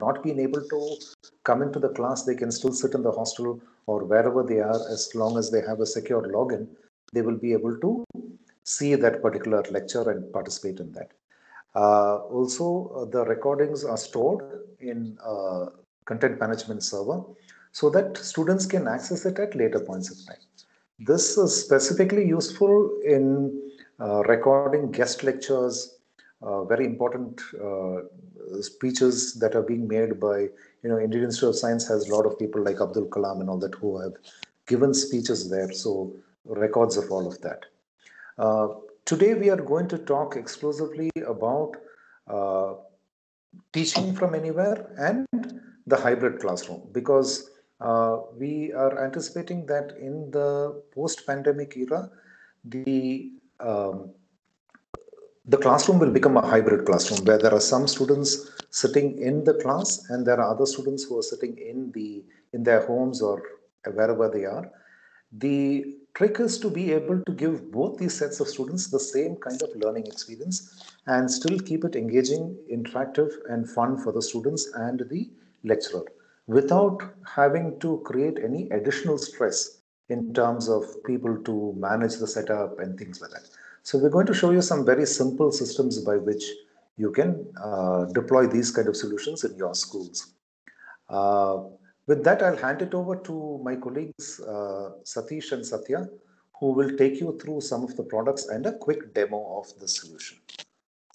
not been able to come into the class, they can still sit in the hostel or wherever they are. As long as they have a secure login, they will be able to see that particular lecture and participate in that. Also, the recordings are stored in content management server so that students can access it at later points of time. This is specifically useful in recording guest lectures, very important speeches that are being made by, Indian Institute of Science has a lot of people like Abdul Kalam and all that who have given speeches there. So records of all of that. Today we are going to talk exclusively about teaching from anywhere and the hybrid classroom, because we are anticipating that in the post-pandemic era, the classroom will become a hybrid classroom where there are some students sitting in the class and there are other students who are sitting in their homes or wherever they are. The trick is to be able to give both these sets of students the same kind of learning experience and still keep it engaging, interactive, and fun for the students and the lecturer without having to create any additional stress in terms of people to manage the setup and things like that. So we're going to show you some very simple systems by which you can deploy these kind of solutions in your schools. With that, I'll hand it over to my colleagues, Satish and Satya, who will take you through some of the products and a quick demo of the solution.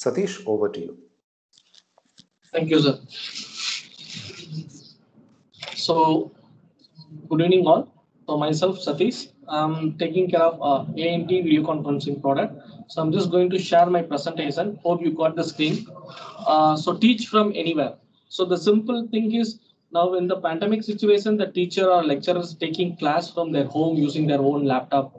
Satish, over to you. Thank you, sir. So, good evening all. So myself, Satish, I'm taking care of ANT video conferencing product. So I'm just going to share my presentation. Hope you got the screen. So teach from anywhere. So the simple thing is, now in the pandemic situation, the teacher or lecturer is taking class from their home using their own laptop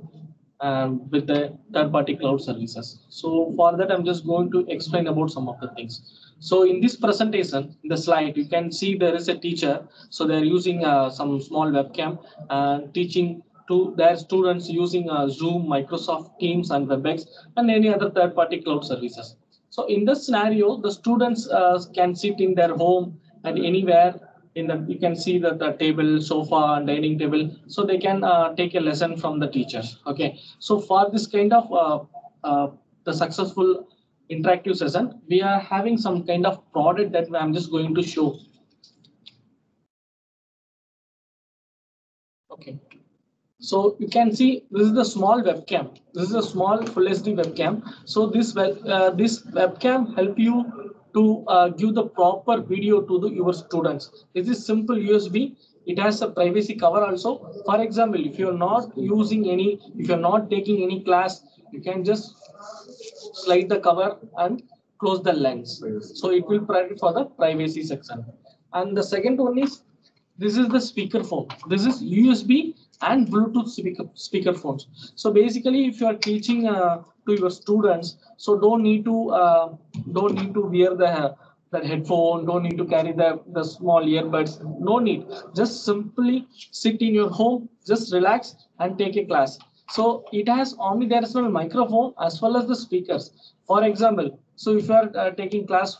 with the third-party cloud services. So for that, I'm just going to explain about some of the things. So in this presentation, in the slide, you can see there is a teacher. So they're using some small webcam and teaching to their students using Zoom, Microsoft Teams, and WebEx, and any other third-party cloud services. So in this scenario, the students can sit in their home and anywhere. You can see that the table, sofa, and dining table, so they can take a lesson from the teachers. Okay, so for this kind of the successful interactive session, we are having some kind of product that I'm just going to show. Okay, so you can see this is the small webcam. This is a small full HD webcam. So this webcam help you to give the proper video to your students. This is simple USB. It has a privacy cover also. For example, if you're not taking any class, you can just slide the cover and close the lens. So it will provide for the privacy section. And the second one is, this is the speaker phone. This is USB and Bluetooth speaker phones. So basically, if you are teaching to your students, so don't need to wear the headphone, don't need to carry the small earbuds, no need. Just simply sit in your home, just relax and take a class. So it has omnidirectional microphone as well as the speakers. For example, so if you are taking class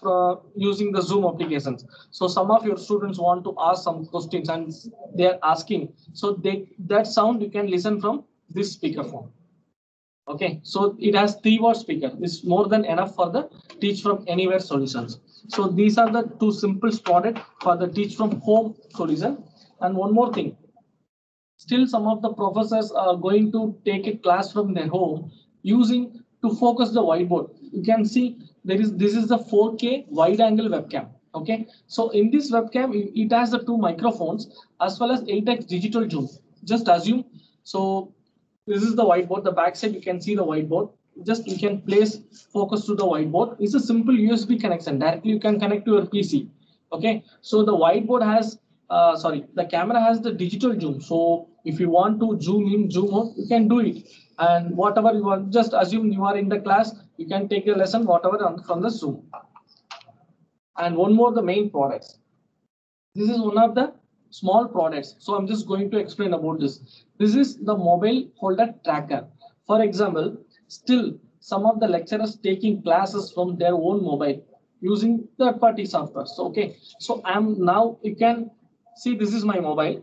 using the Zoom applications, so some of your students want to ask some questions and they are asking, so that sound you can listen from this speakerphone. Okay, so it has 3-watt speaker. This is more than enough for the teach from anywhere solutions. So these are the two simple products for the teach from home solution. And one more thing, still some of the professors are going to take a class from their home using to focus the whiteboard. You can see this is the 4K wide angle webcam. Okay, so in this webcam, it has the 2 microphones as well as 8x digital zoom. Just assume, so this is the whiteboard, the back side you can see the whiteboard. Just you can place focus to the whiteboard. It's a simple USB connection. Directly you can connect to your PC. Okay, so the whiteboard has the camera has the digital zoom. So if you want to zoom in, zoom out, you can do it. And whatever you want, just assume you are in the class, you can take a lesson, whatever from the Zoom. And one more, the main products. This is one of the small products. So I'm just going to explain about this. This is the mobile holder tracker. For example, still some of the lecturers taking classes from their own mobile. using third-party software. So, okay, so I'm now, you can see this is my mobile.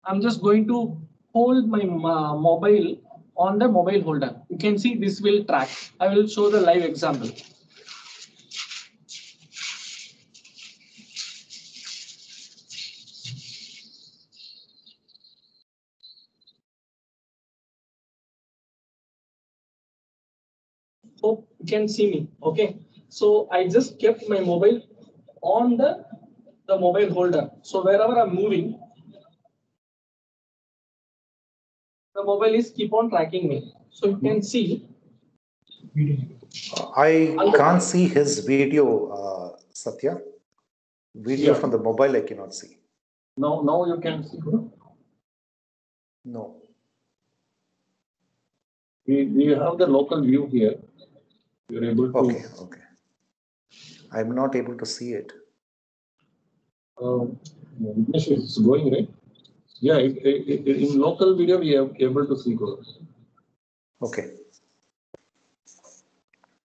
I'm just going to hold my mobile on the mobile holder. You can see this will track. I will show the live example. Hope you can see me. Okay, so I just kept my mobile on the mobile holder. So wherever I'm moving, the mobile is keep on tracking me. So you can see. I can't see his video, Satya. Video from the mobile I cannot see. Now you can see. No. We have the local view here. You're able to. Okay. I'm not able to see it. It's going right. Yeah, in local video we are able to see colors. Okay.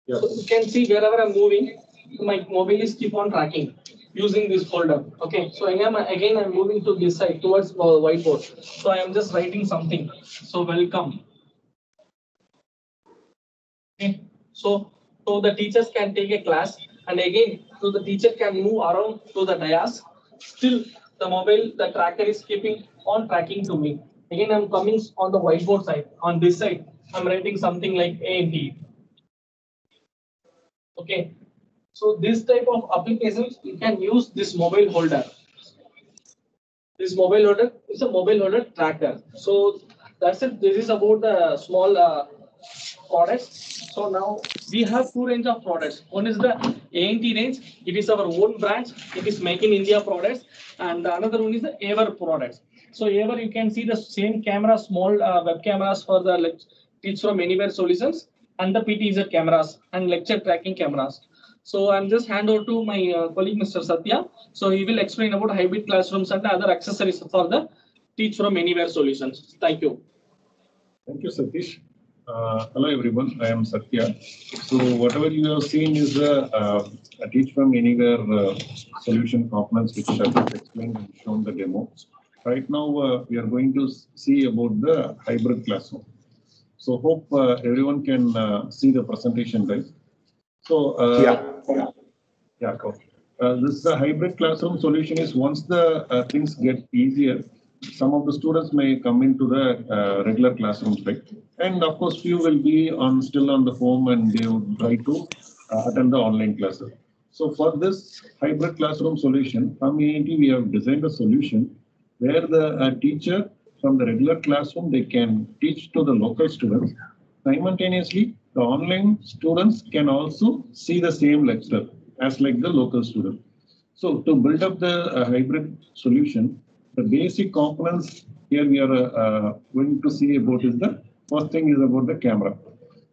Yeah. So you can see wherever I'm moving, my mobile is keep on tracking using this folder. Okay, so again I'm moving to this side towards whiteboard. So I am just writing something. So welcome. Okay, so the teachers can take a class, and again, so the teacher can move around to the dais. Still, the tracker is keeping on tracking to me. Again, I'm coming on the whiteboard side. On this side, I'm writing something like A and D. Okay, so this type of applications, you can use this mobile holder. This mobile holder is a mobile holder tracker. So that's it. This is about the small products. So now we have two range of products. One is the A&T range. It is our own branch. It is Make in India products. And another one is the Aver products. So Aver, you can see the same camera, small web cameras for the Teach from Anywhere solutions, and the PTZ cameras and lecture tracking cameras. So I'm just hand over to my colleague, Mr. Satya. So he will explain about hybrid classrooms and other accessories for the Teach from Anywhere solutions. Thank you. Thank you, Satish. Hello, everyone. I am Satya. So whatever you have seen is a Teach from Anywhere solution components, which I have explained and shown the demo. Right now, we are going to see about the hybrid classroom. So hope everyone can see the presentation, right? So okay. This is a hybrid classroom solution. Is once the things get easier, some of the students may come into the regular classrooms, right? And of course, few will be still on the home, and they would try to attend the online classes. So for this hybrid classroom solution, from A&T, we have designed a solution where the teacher from the regular classroom, they can teach to the local students. Simultaneously, the online students can also see the same lecture as like the local student. So to build up the hybrid solution, the basic components here we are going to see about is the first thing is about the camera.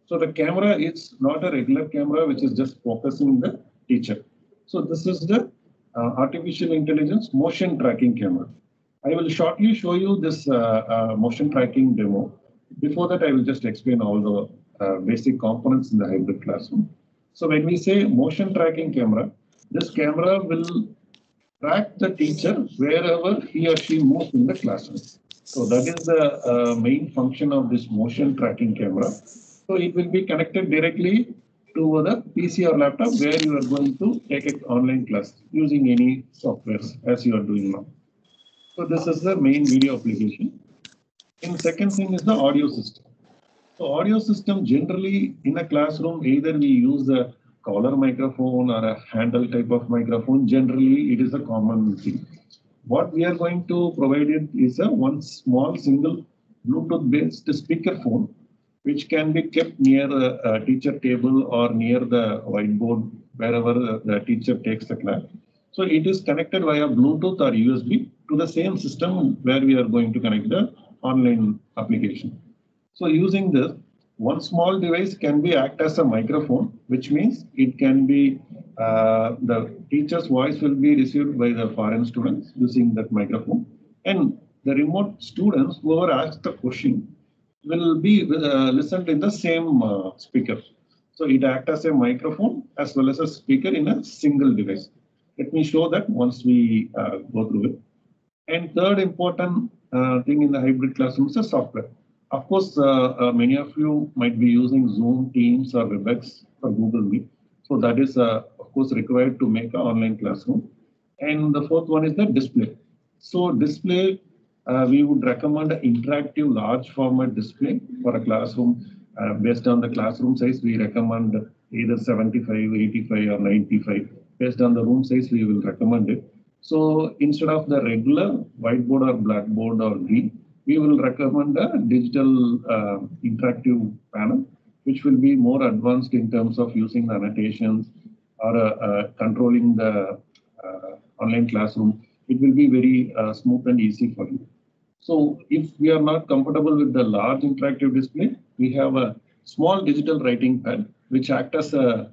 So the camera is not a regular camera which is just focusing the teacher. So this is the artificial intelligence motion tracking camera. I will shortly show you this motion tracking demo. Before that, I will just explain all the basic components in the hybrid classroom. So when we say motion tracking camera, this camera will track the teacher wherever he or she moves in the classroom. So that is the main function of this motion tracking camera. So it will be connected directly to the PC or laptop where you are going to take an online class using any software as you are doing now. So this is the main video application. And second thing is the audio system. So audio system generally in a classroom, either we use the collar microphone or a handle type of microphone. Generally, it is a common thing. What we are going to provide it is a one small single Bluetooth-based speakerphone, which can be kept near the teacher table or near the whiteboard wherever the teacher takes the class. So it is connected via Bluetooth or USB to the same system where we are going to connect the online application. So using this, one small device can be act as a microphone, which means it can be the teacher's voice will be received by the foreign students using that microphone, and the remote students whoever asks the question will be listened in the same speaker. So it acts as a microphone as well as a speaker in a single device. Let me show that once we go through it. And third important thing in the hybrid classroom is the software. Of course, many of you might be using Zoom, Teams, or WebEx for Google Meet. So that is, of course, required to make an online classroom. And the fourth one is the display. So display, we would recommend an interactive large format display for a classroom. Based on the classroom size, we recommend either 75, 85, or 95. Based on the room size, we will recommend it. So instead of the regular whiteboard or blackboard or green, we will recommend a digital interactive panel, which will be more advanced in terms of using the annotations or controlling the online classroom. It will be very smooth and easy for you. So if we are not comfortable with the large interactive display, we have a small digital writing pad, which acts as a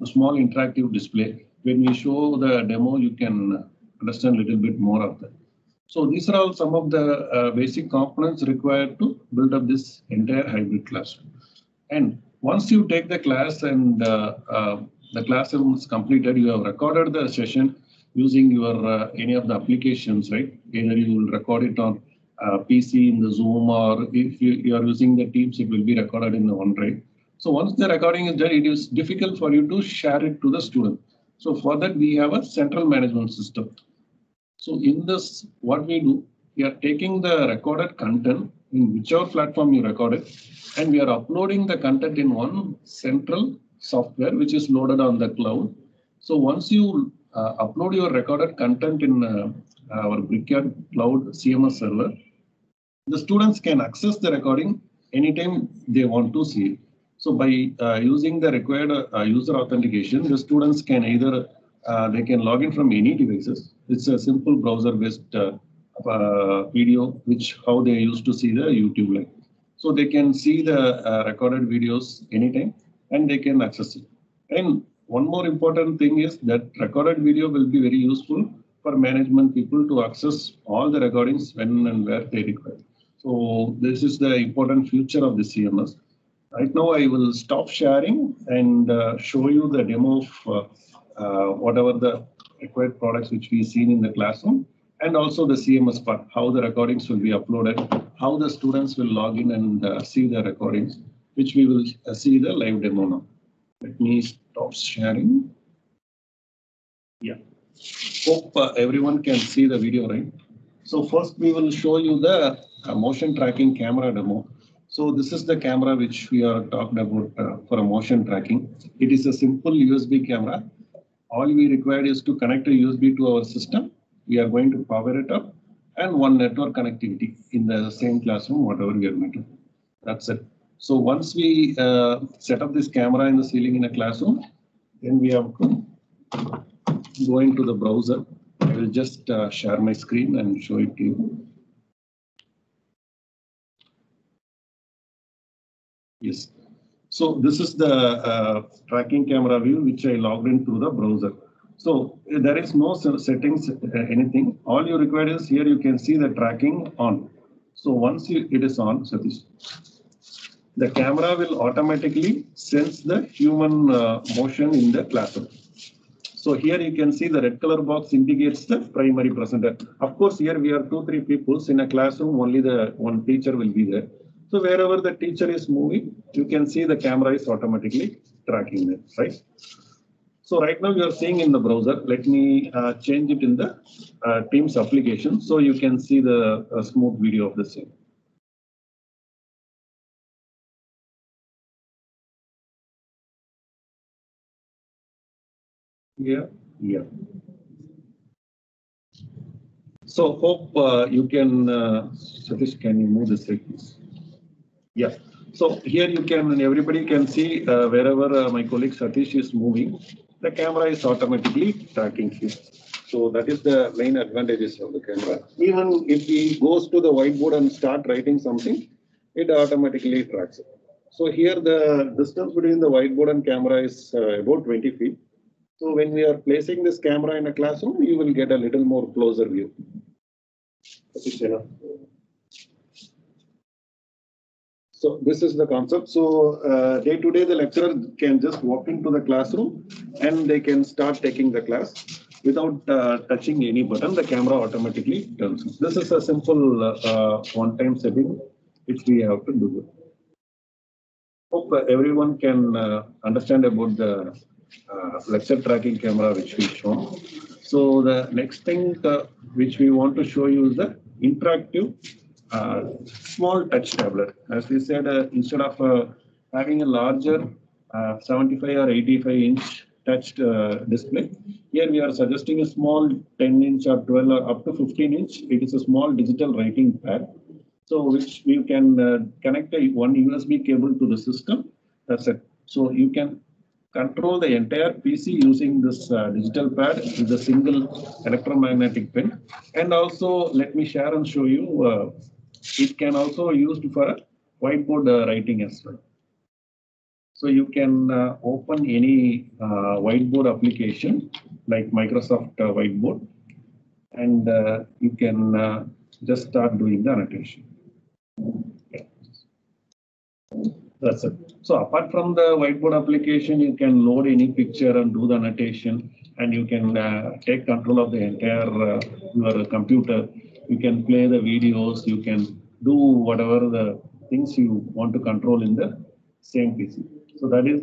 small interactive display. When we show the demo, you can understand a little bit more of that. So these are all some of the basic components required to build up this entire hybrid classroom. And once you take the class and the classroom is completed, you have recorded the session using your any of the applications, right? Either you will record it on PC in the Zoom, or if you are using the Teams, it will be recorded in the OneDrive. So once the recording is done, it is difficult for you to share it to the student. So for that, we have a central management system. So in this, what we do, we are taking the recorded content in whichever platform you recorded, and we are uploading the content in one central software, which is loaded on the cloud. So once you upload your recorded content in our Brickyard Cloud CMS server, the students can access the recording anytime they want to see it. So by using the required user authentication, the students can either they can log in from any devices. It's a simple browser-based video, which how they used to see the YouTube link. So they can see the recorded videos anytime, and they can access it. And one more important thing is that recorded video will be very useful for management people to access all the recordings when and where they require. So this is the important feature of the CMS. Right now, I will stop sharing and show you the demo of whatever the required products which we've seen in the classroom, and also the CMS part, how the recordings will be uploaded, how the students will log in and see the recordings, which we will see the live demo now. Let me stop sharing. Yeah. Hope everyone can see the video, right? So first we will show you the motion tracking camera demo. So this is the camera which we are talking about for a motion tracking. It is a simple USB camera. All we require is to connect a USB to our system. We are going to power it up, and one network connectivity in the same classroom, whatever we are going to do. That's it. So once we set up this camera in the ceiling in a classroom, then we have to go into the browser. I will just share my screen and show it to you. Yes. So this is the tracking camera view, which I logged in through the browser. So there is no settings, anything. All you require is here you can see the tracking on. So once it is on, Satish, the camera will automatically sense the human motion in the classroom. So here you can see the red color box indicates the primary presenter. Of course, here we are 2-3 people in a classroom. Only the one teacher will be there. So wherever the teacher is moving, you can see the camera is automatically tracking it, right? So right now you are seeing in the browser. Let me change it in the Teams application so you can see the smooth video of the same. Yeah. So hope you can, Satish, can you move this slide, please? Yeah. So here you can, everybody can see wherever my colleague Satish is moving, the camera is automatically tracking here. So that is the main advantages of the camera. Even if he goes to the whiteboard and start writing something, it automatically tracks it. So here the distance between the whiteboard and camera is about 20 feet. So when we are placing this camera in a classroom, you will get a little more closer view. So this is the concept. So day to day, the lecturer can just walk into the classroom and they can start taking the class without touching any button. The camera automatically turns. This is a simple one-time setting which we have to do. Hope everyone can understand about the lecture tracking camera which we shown. So the next thing which we want to show you is the interactive small touch tablet. As we said, instead of having a larger 75 or 85-inch touched display, here we are suggesting a small 10-inch or 12 or up to 15-inch. It is a small digital writing pad. So which you can connect one USB cable to the system. That's it. So you can control the entire PC using this digital pad with a single electromagnetic pin. And also, let me share and show you, it can also be used for a whiteboard writing as well. So you can open any whiteboard application like Microsoft Whiteboard, and you can just start doing the annotation. Okay. That's it. So apart from the whiteboard application, you can load any picture and do the annotation, and you can take control of the entire your computer. You can play the videos. You can do whatever the things you want to control in the same PC. So that is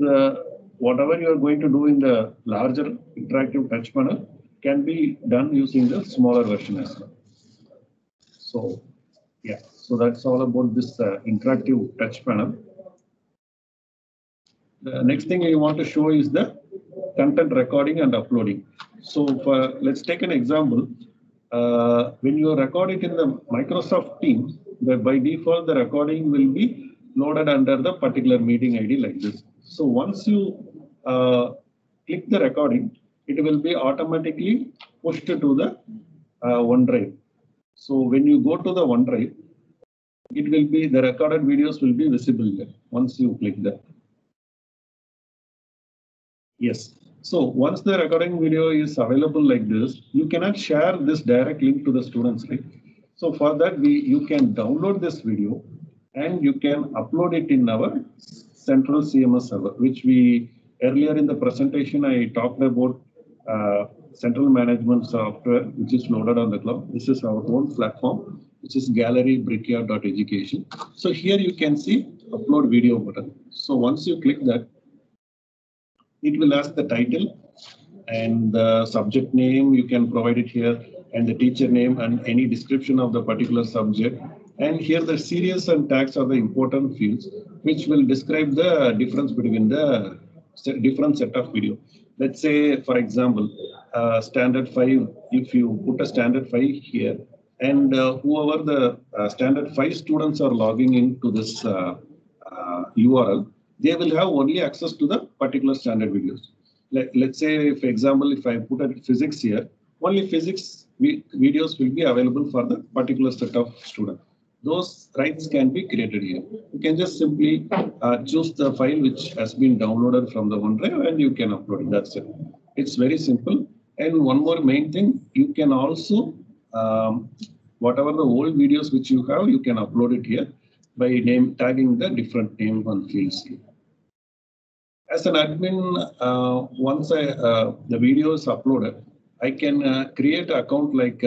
whatever you are going to do in the larger interactive touch panel can be done using the smaller version as well. So yeah, so that's all about this interactive touch panel. The next thing we want to show is the content recording and uploading. So let's take an example. When you record it in the Microsoft Teams, by default, the recording will be loaded under the particular meeting ID like this. So once you click the recording, it will be automatically pushed to the OneDrive. So when you go to the OneDrive, it will be the recorded videos will be visible there once you click that. Yes. So once the recording video is available like this, you cannot share this direct link to the students, right? So for that, you can download this video and you can upload it in our central CMS server, which we earlier in the presentation, I talked about central management software, which is loaded on the cloud. This is our own platform, which is gallerybrickyard.education. So here you can see upload video button. So once you click that, it will ask the title and the subject name. You can provide it here, and the teacher name and any description of the particular subject. And here the series and tags are the important fields, which will describe the difference between the different set of video. Let's say, for example, standard 5, if you put a standard 5 here, and whoever the standard 5 students are logging into this URL, they will have only access to the particular standard videos. Let's say, for example, if I put a physics here, only physics videos will be available for the particular set of students. Those rights can be created here. You can just simply choose the file which has been downloaded from the OneDrive and you can upload it. That's it. It's very simple. And one more main thing, you can also, whatever the old videos which you have, you can upload it here by tagging the different name and fields here. As an admin, once the video is uploaded, I can create an account like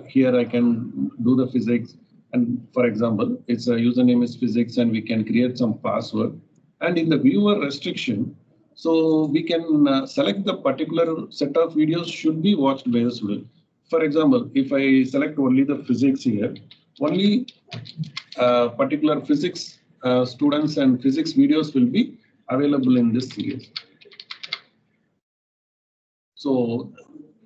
here I can do the physics. And for example, its username is physics and we can create some password. And in the viewer restriction, so we can select the particular set of videos should be watched by the student. For example, if I select only the physics here, only particular physics students and physics videos will be available in this series. So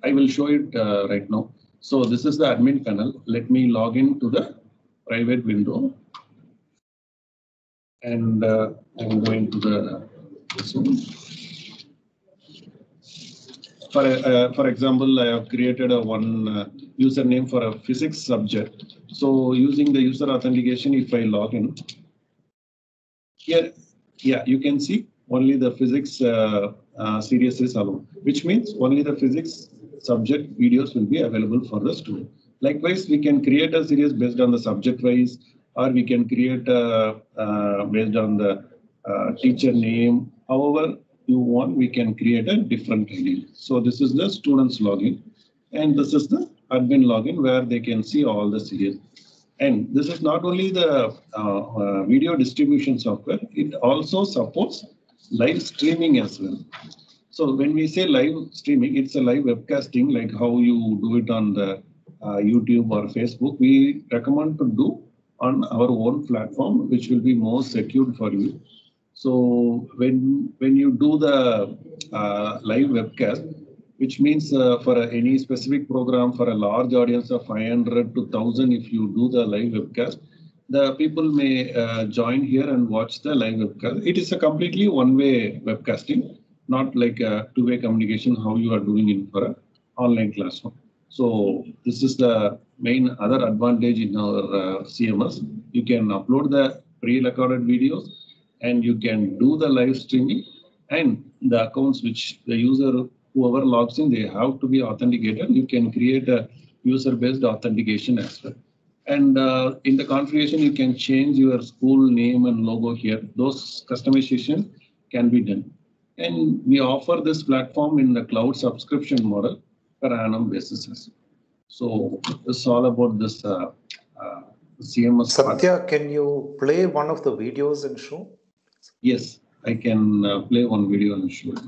I will show it right now. So this is the admin panel. Let me log in to the private window. And I'm going to the Zoom. For example, I have created one username for a physics subject. So using the user authentication, if I log in, here, yeah, you can see only the physics series is allowed, which means only the physics subject videos will be available for the student. Likewise, we can create a series based on the subject wise or we can create based on the teacher name. However you want, we can create a different ID. So this is the student's login, and this is the admin login where they can see all the serials. And this is not only the video distribution software, it also supports live streaming as well. So when we say live streaming, it's a live webcasting, like how you do it on the YouTube or Facebook. We recommend to do on our own platform, which will be more secure for you. So when you do the live webcast, which means for any specific program for a large audience of 500 to 1,000, if you do the live webcast, the people may join here and watch the live webcast. It is a completely one-way webcasting, not like a two-way communication, how you are doing it for an online classroom. So this is the main other advantage in our CMS. You can upload the pre-recorded videos and you can do the live streaming, and the accounts which the user, whoever logs in, they have to be authenticated. You can create a user-based authentication as well. And in the configuration, you can change your school name and logo here. Those customization can be done. And we offer this platform in the cloud subscription model per annum basis. So it's all about this CMS. Satya, can you play one of the videos and show? Yes, I can play one video and show it.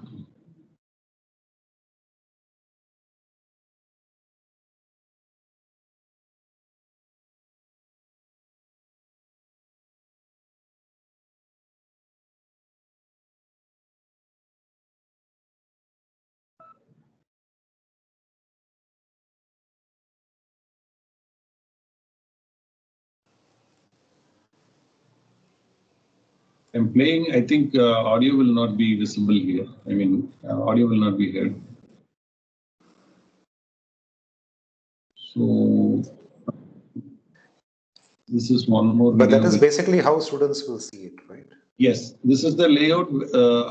I'm playing, I think audio will not be visible here. I mean, audio will not be heard. So this is one more But video. that is basically how students will see it, right? Yes, this is the layout,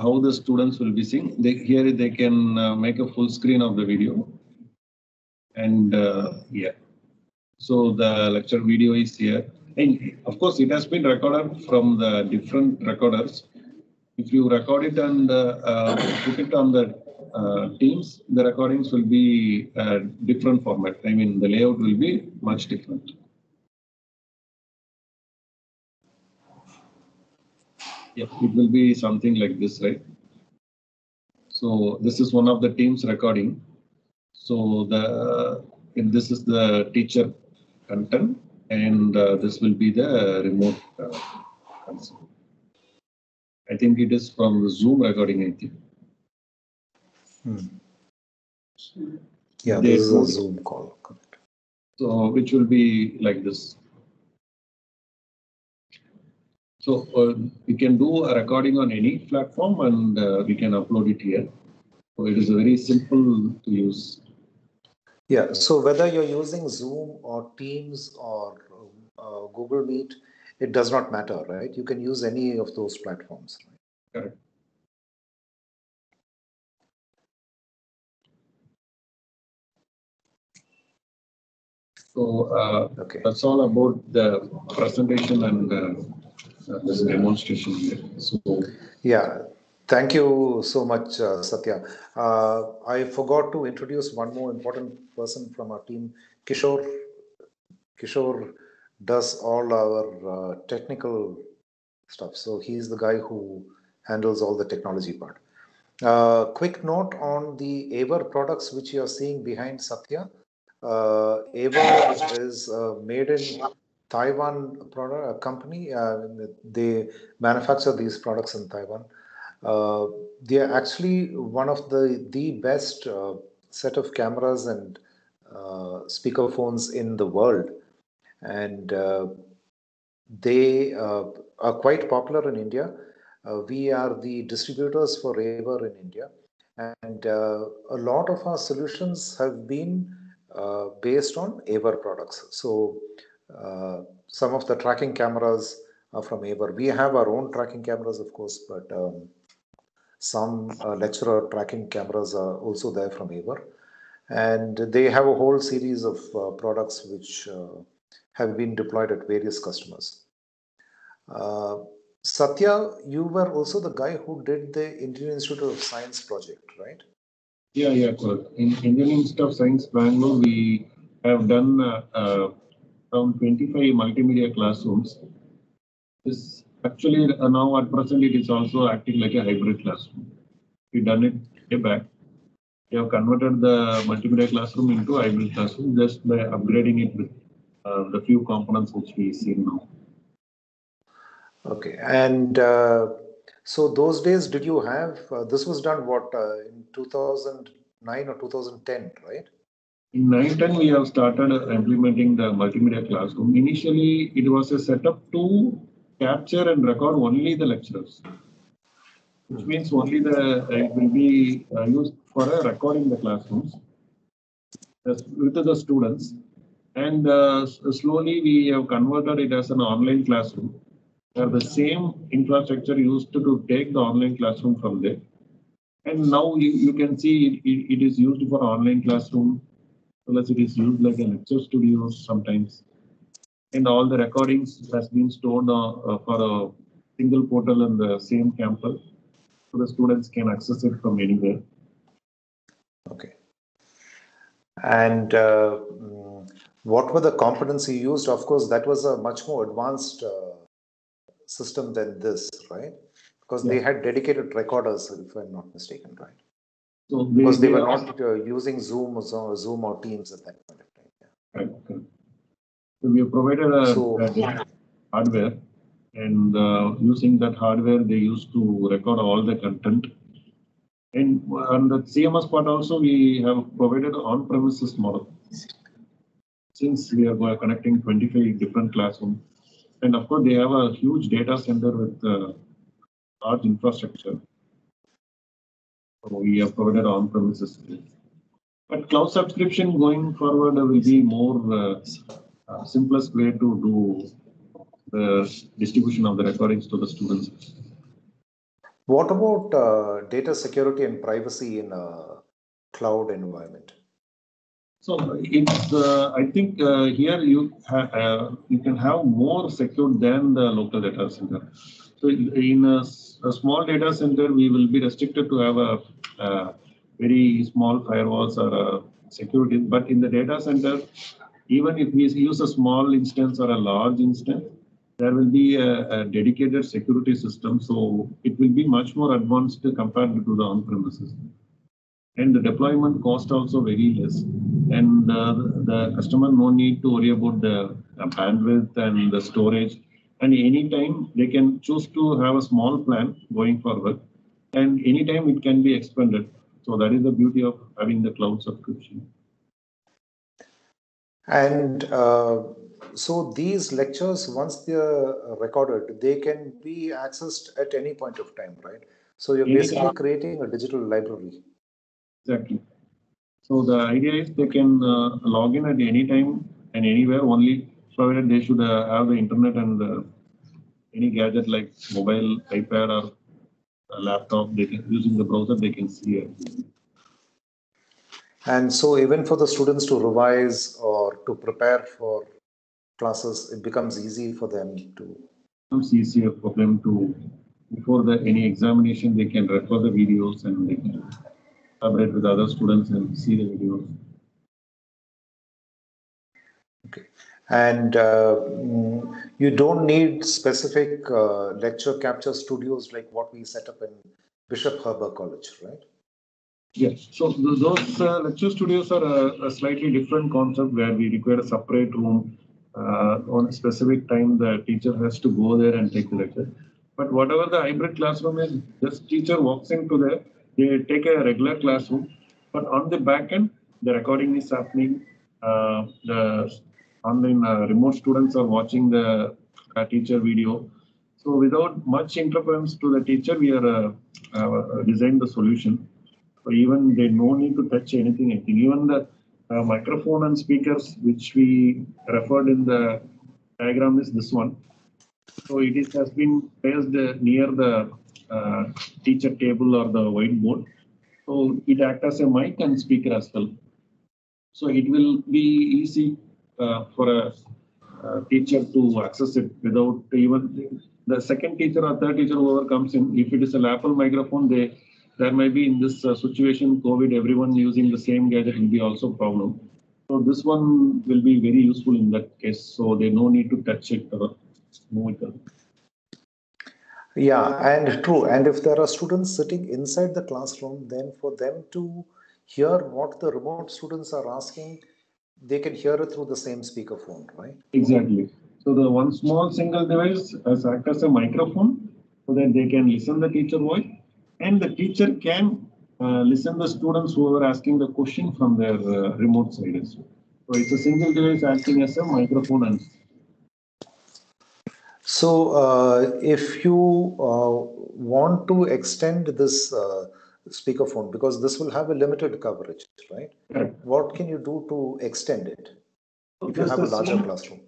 how the students will be seeing. Here they can make a full screen of the video. And yeah, so the lecture video is here. And of course, it has been recorded from the different recorders. If you record it and put it on the Teams, the recordings will be different format. I mean, the layout will be much different. Yeah, it will be something like this, right? So this is one of the Teams recording. So this is the teacher content, and this will be the remote console. I think it is from the Zoom recording, I think. Yeah, this is a Zoom call. Correct. So which will be like this. So we can do a recording on any platform, and we can upload it here. So it is very simple to use. Yeah, so whether you're using Zoom or Teams or Google Meet, it does not matter, right? You can use any of those platforms. Right? Correct. So okay. That's all about the presentation and this demonstration here. So yeah, thank you so much, Satya. I forgot to introduce one more important person from our team, Kishore. Kishore does all our technical stuff. So he's the guy who handles all the technology part. Quick note on the Aver products which you are seeing behind Satya. Aver is made in Taiwan product company. They manufacture these products in Taiwan. They are actually one of the best set of cameras and speaker phones in the world, and they are quite popular in India. We are the distributors for Aver in India, and a lot of our solutions have been based on Aver products. So some of the tracking cameras are from Aver. We have our own tracking cameras, of course, but some lecturer tracking cameras are also there from Aver. And they have a whole series of products which have been deployed at various customers. Satya, you were also the guy who did the Indian Institute of Science project, right? Yeah, correct. In Indian Institute of Science, Bangalore, we have done around 25 multimedia classrooms. This actually now at present it is also acting like a hybrid classroom. We done it way back. We have converted the multimedia classroom into a hybrid classroom just by upgrading it with the few components which we see now. Okay, and so those days, did you have this was done what in 2009 or 2010, right? In 9-10, we have started implementing the multimedia classroom. Initially, it was a setup to capture and record only the lecturers, which means only it will be used for recording the classrooms with the students. And slowly, we have converted it as an online classroom, where the same infrastructure used to take the online classroom from there. And now you can see it is used for online classroom. Plus, it is used like a lecture studio sometimes, and all the recordings has been stored for a single portal in the same campus, so the students can access it from anywhere. Okay. And what were the components you used? Of course, that was a much more advanced system than this, right? Because they had dedicated recorders, if I'm not mistaken, right? So because they were not using Zoom or Teams at that point of time. Yeah. Right. So we have provided a hardware, and using that hardware, they used to record all the content. And on the CMS part also, we have provided on-premises model. Since we are connecting 25 different classrooms, and of course, they have a huge data center with large infrastructure. So we have provided on-premises. But cloud subscription going forward will be more simplest way to do the distribution of the recordings to the students. What about data security and privacy in a cloud environment? So it's I think here you can have more secure than the local data center. So in a small data center, we will be restricted to have a very small firewalls or security. But in the data center, even if we use a small instance or a large instance, there will be a dedicated security system. So it will be much more advanced compared to the on-premises. And the deployment cost also very less. And the customer no need to worry about the bandwidth and the storage. And anytime they can choose to have a small plan going forward, and anytime it can be expanded. So that is the beauty of having the cloud subscription. And so these lectures, once they're recorded, they can be accessed at any point of time, right? So you're basically creating a digital library. Exactly. So the idea is they can log in at any time and anywhere, only provided they should have the internet and any gadget like mobile, iPad, or a laptop. They can, using the browser, they can see it. And so even for the students to revise or to prepare for classes, it becomes easy for them to. It becomes easier for them to, before any examination, they can refer the videos and they can collaborate with other students and see the videos. Okay. And you don't need specific lecture capture studios like what we set up in Bishop Herbert College, right? Yes. So those lecture studios are a slightly different concept where we require a separate room on a specific time. The teacher has to go there and take the lecture. But whatever the hybrid classroom is, this teacher walks into there, they take a regular classroom, but on the back end, the recording is happening. The online remote students are watching the teacher video. So without much interference to the teacher, we are designed the solution. So even they no need to touch anything. Even the microphone and speakers, which we referred in the diagram, is this one. So it has been placed near the teacher table or the whiteboard. So it acts as a mic and speaker as well. So it will be easy for teacher to access it without even the second teacher or third teacher, whoever comes in. If it is a lapel microphone, there might be in this situation, COVID, everyone using the same gadget will be also a problem. So this one will be very useful in that case. So they no need to touch it or move it. Yeah, and true. And if there are students sitting inside the classroom, then for them to hear what the remote students are asking, they can hear it through the same speakerphone, right? Exactly. So the one small single device acts as a microphone so that they can listen the teacher voice, and the teacher can listen the students who are asking the question from their remote side as well. So it's a single device acting as a microphone and So, if you want to extend this speakerphone, because this will have a limited coverage, right? correct. What can you do to extend it So if you just have a the larger same. classroom?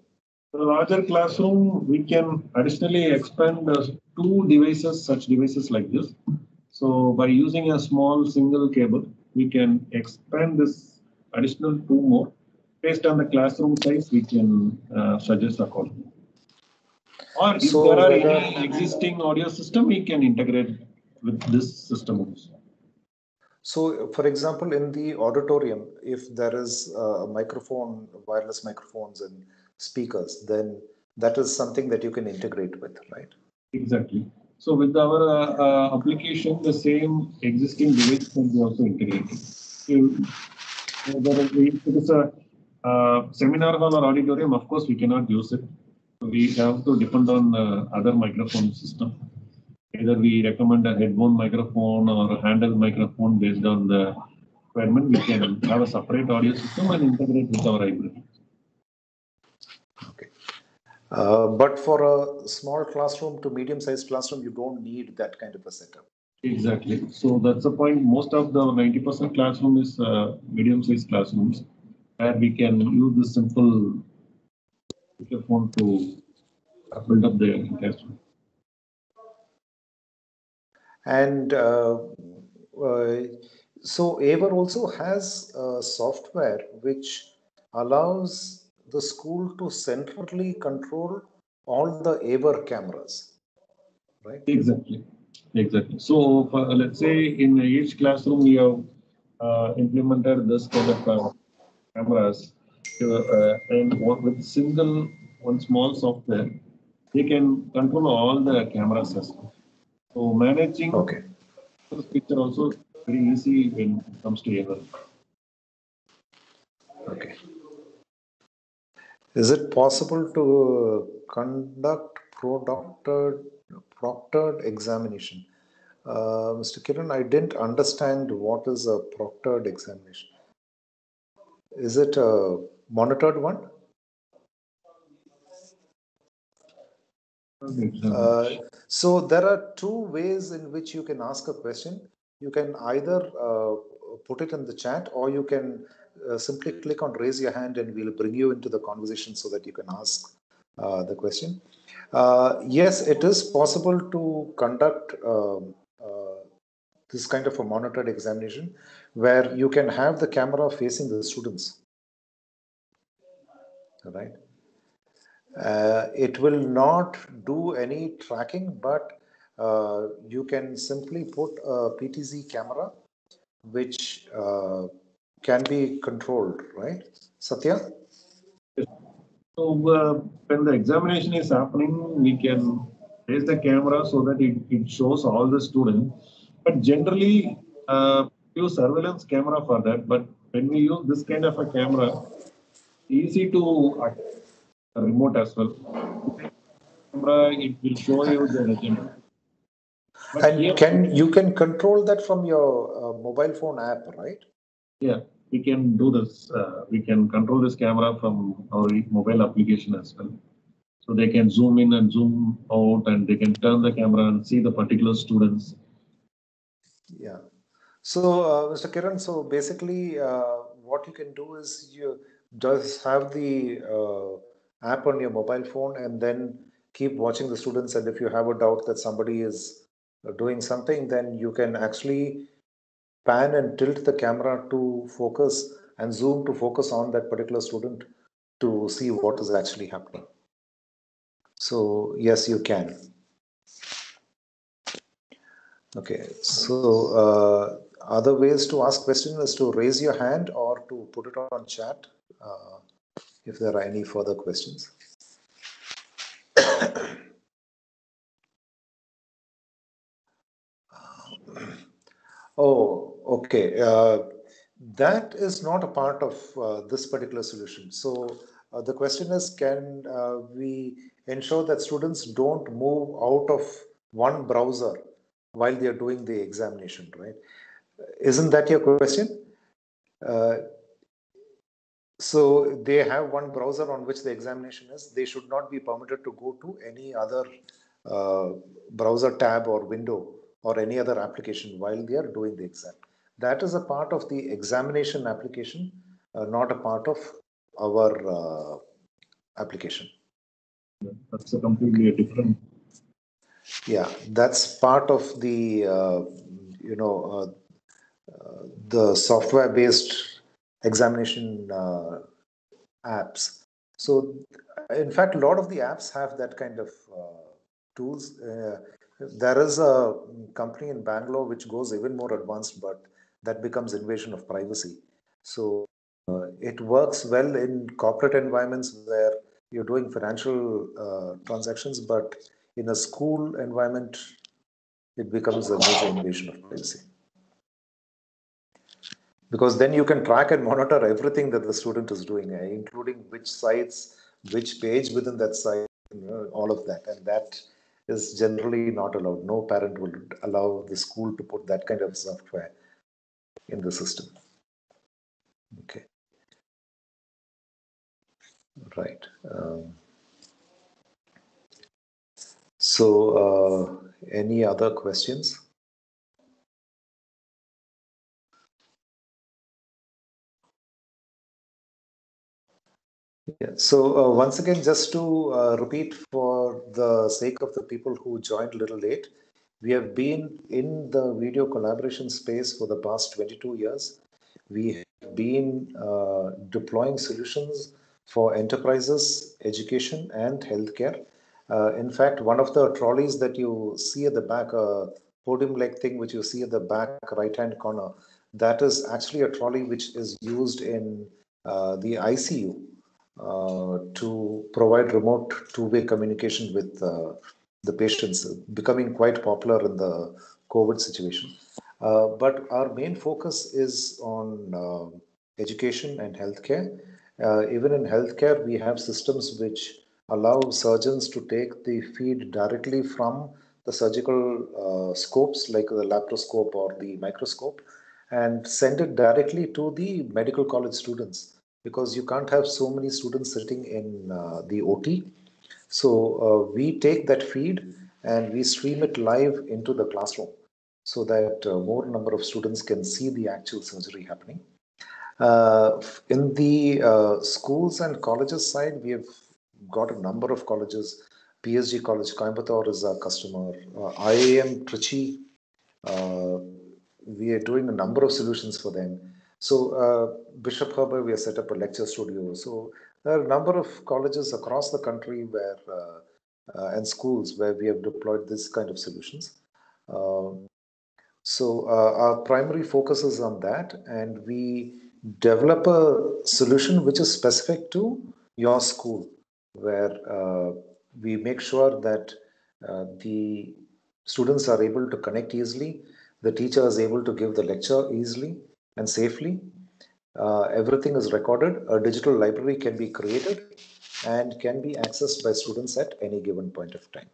For a larger classroom, we can additionally expand two devices, such devices like this. So by using a small single cable, we can expand this additional two more. Based on the classroom size, we can suggest accordingly. Or if there So are whether any existing audio system, we can integrate with this system also. So, for example, in the auditorium, if there is a microphone, wireless microphones and speakers, then that is something that you can integrate with, right? Exactly. So with our application, the same existing device can be also integrated. If it is a seminar hall or auditorium, of course, we cannot use it. We have to depend on other microphone system. Either we recommend a headphone microphone or a handheld microphone based on the requirement. We can have a separate audio system and integrate with our library. Okay. But for a small classroom to medium-sized classroom, you don't need that kind of a setup. Exactly. So that's the point. Most of the 90% classroom is medium-sized classrooms where we can use this simple microphone to build up the classroom. And so Aver also has software which allows the school to centrally control all the Aver cameras, right? Exactly. Exactly. So let's say in each classroom we have implemented this kind of cameras and with one small software, they can control all the cameras as well. So managing Okay. this picture also very easy when it comes to Aver. Okay. Is it possible to conduct proctored examination? Mr. Kiran, I didn't understand what is a proctored examination. Is it a monitored one? So there are two ways in which you can ask a question. You can either put it in the chat, or you can simply click on raise your hand and we'll bring you into the conversation so that you can ask the question. Yes, it is possible to conduct this kind of a monitored examination where you can have the camera facing the students, right? It will not do any tracking, but you can simply put a PTZ camera which can be controlled, right? Satya? So when the examination is happening, we can raise the camera so that it shows all the students. But generally, use surveillance camera for that. But when we use this kind of a camera, easy to remote as well. Camera, it will show you the agenda. But here, And you can control that from your mobile phone app, right? yeah, we can do this. We can control this camera from our mobile application as well. So they can zoom in and zoom out, and they can turn the camera and see the particular students. Yeah. So, Mr. Kiran, so basically, what you can do is you just have the app on your mobile phone and then keep watching the students. And if you have a doubt that somebody is doing something, then you can actually pan and tilt the camera to focus and zoom to focus on that particular student to see what is actually happening. So yes, you can. Okay, so other ways to ask questions is to raise your hand or to put it on chat if there are any further questions. Oh, okay. That is not a part of this particular solution. So the question is, can we ensure that students don't move out of one browser while they are doing the examination, right? Isn't that your question? Uh, so they have one browser on which the examination is. They should not be permitted to go to any other uh, browser tab or window or any other application while they are doing the exam. That is a part of the examination application, not a part of our application. That's a completely different. Yeah, that's part of the the software-based examination apps. So, in fact, a lot of the apps have that kind of tools. There is a company in Bangalore which goes even more advanced, but that becomes invasion of privacy. So, it works well in corporate environments where you're doing financial transactions, but in a school environment, it becomes a major invasion of privacy. Because then you can track and monitor everything that the student is doing, including which sites, which page within that site, all of that. And that is generally not allowed. No parent would allow the school to put that kind of software in the system. Okay. Right. Any other questions? Yeah. So once again, just to repeat for the sake of the people who joined a little late, we have been in the video collaboration space for the past 22 years. We have been deploying solutions for enterprises, education, and healthcare. In fact, one of the trolleys that you see at the back, a podium-like thing which you see at the back right-hand corner, that is actually a trolley which is used in the ICU to provide remote two-way communication with the patients, becoming quite popular in the COVID situation. But our main focus is on education and healthcare. Even in healthcare, we have systems which allow surgeons to take the feed directly from the surgical scopes like the laparoscope or the microscope and send it directly to the medical college students because you can't have so many students sitting in the OT. So we take that feed and we stream it live into the classroom so that more number of students can see the actual surgery happening. In the schools and colleges side, we have got a number of colleges. PSG College Coimbatore is our customer. IIM Trichy, we are doing a number of solutions for them. So Bishop Herbert, we have set up a lecture studio. So there are a number of colleges across the country where and schools where we have deployed this kind of solutions. Our primary focus is on that, and we develop a solution which is specific to your school, where we make sure that the students are able to connect easily, the teacher is able to give the lecture easily and safely. Everything is recorded. A digital library can be created and can be accessed by students at any given point of time.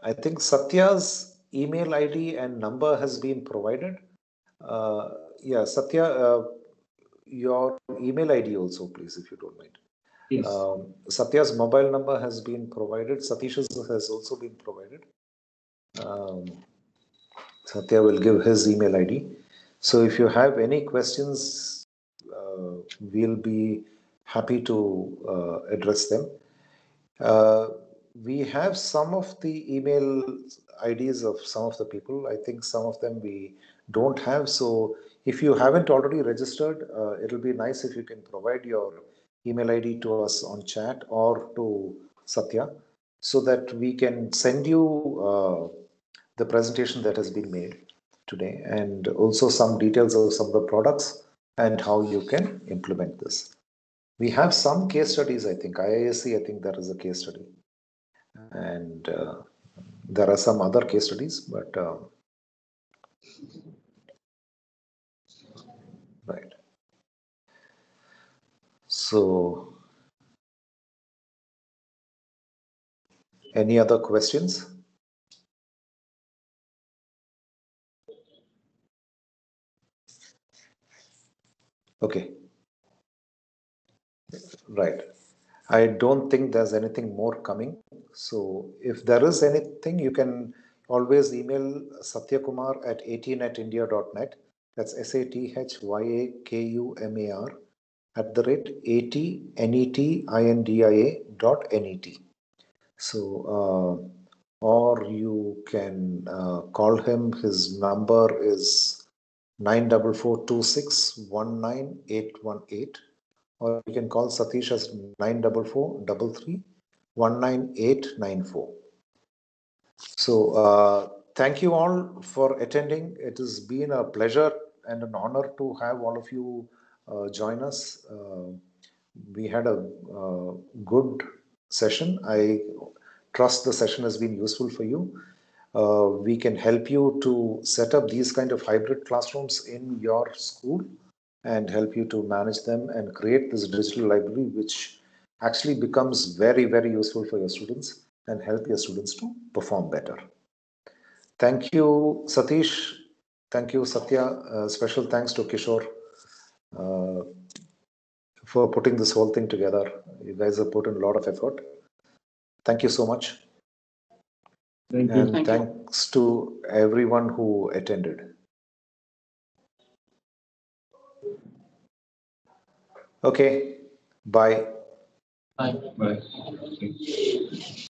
I think Satya's email ID and number has been provided. Yeah, Satya, your email ID also, please, if you don't mind. Yes. Satya's mobile number has been provided. Satish's has also been provided. Satya will give his email ID. So if you have any questions, we'll be happy to address them. We have some of the email IDs of some of the people. I think some of them we don't have. So if you haven't already registered, it'll be nice if you can provide your email ID to us on chat or to Satya, so that we can send you the presentation that has been made today, and also some details of some of the products and how you can implement this. We have some case studies, I think. IISc, I think there is a case study. And there are some other case studies, but right. So, any other questions? Okay. Right. I don't think there's anything more coming. So if there is anything, you can always email Satyakumar at 18@india.net. That's SATHYAKUMAR @ATNETINDIA.net. So, or you can call him. His number is 944261918, or you can call Satish as 94433199894. So thank you all for attending. It has been a pleasure and an honor to have all of you join us. We had a good session. I trust the session has been useful for you. We can help you to set up these kind of hybrid classrooms in your school and help you to manage them and create this digital library, which actually becomes very, very useful for your students and help your students to perform better. Thank you, Satish. Thank you, Satya. Special thanks to Kishore for putting this whole thing together. You guys have put in a lot of effort. Thank you so much. Thank you. And thanks to everyone who attended. Okay, bye. Bye. Bye.